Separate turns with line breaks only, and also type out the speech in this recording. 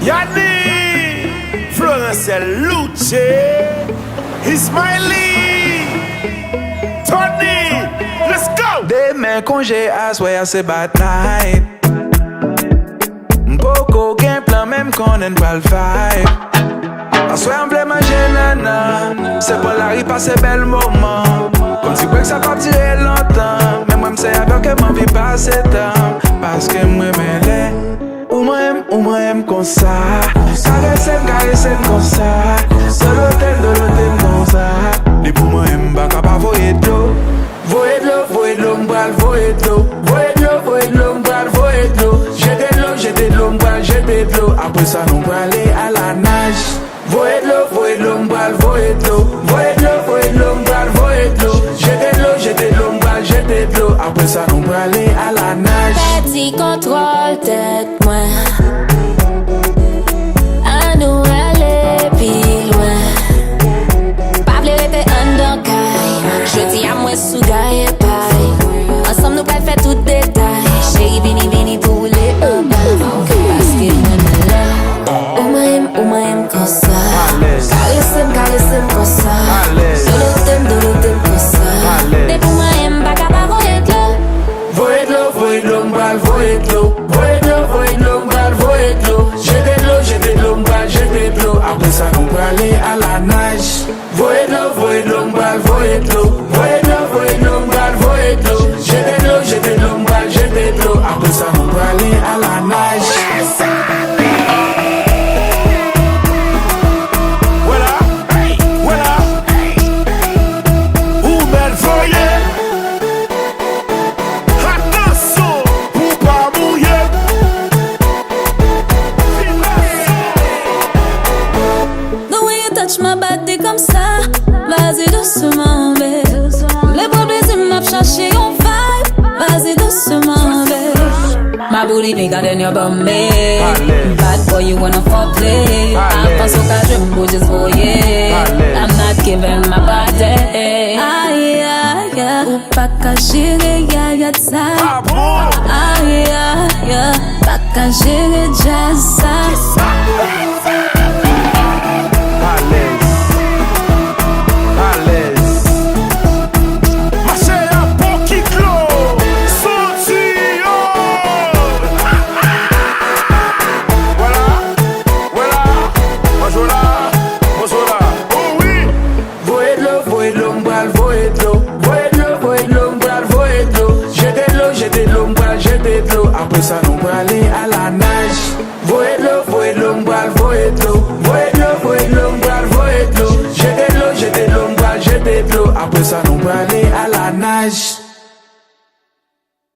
Yanni, Florence Luce, Ismaili, Tony, let's go.
Demain congé à soir c'est bad night. M'poko gen plan même qu'on en pas le vibe. À soir on vle manger nana, c'est pour la rue passer bel moment. Comme si que ça pas tirer longtemps, mais moi m'sais avec que m'en vie passer temps. Parce que moi m'aime, ou moi aime comme ça. Caresse comme ça. De l'hôtel comme ça. Et pour moi aime pas capable voyer de l'eau. Voyer de l'eau, m'bral, voyer de l'eau. Voyer de l'eau, m'bral, voyer de l'eau. Jeter de l'eau, m'bral, jeter de l'eau. Après ça nous aller à la nage. Voyer de l'eau, m'bral, voyer de l'eau. Voyer de l'eau, m'bral, voyer de l'eau. Jeter de l'eau, m'bral, jeter de l'eau. Après ça nous aller à la nage.
Petit contrôle tête moi. À nous aller plus loin. Pas vle rete under caille. Je dis à moi sous gaille et paille. Ensemble nous pas faire tout détail. Chérie bini pour les bas. Parce que moi m'aime comme ça. Caresse comme ça. De l'automne comme ça. Des pour moi m'aime pas capable voyer de l'eau.
Voyer de l'eau, m'bral, voyer de l'eau. Voyer de l'eau, m'bral, voyer de l'eau. Jeter de l'eau, m'bral, jeter de l'eau. Après ça nous aller à la nage. Voyer de l'eau, m'bral, voyer de l'eau. Voyer de l'eau, m'bral, voyer de l'eau. Jeter de l'eau, m'bral, jeter de l'eau. Après ça nous aller à la nage.
Ma body comme ça, vas-y doucement, babe. Les problèmes m'a cherché on vibe, vas-y doucement, babe. My booty bigger than your bum, babe. Bad boy, you wanna foreplay. I pense au cas je me bouge just for yeah. I'm not giving my body. Aïe aïe aïe, ou pas qu'à gérer y'a de ça. Aïe aïe aïe, pas qu'à gérer jazz ça.
Après ça nous aller à la nage. Voyer de l'eau, m'bral, voyer de l'eau. Voyer de l'eau, m'bral, voyer de l'eau. Jeter de l'eau, m'bral, jeter de l'eau. Après ça nous aller à la nage.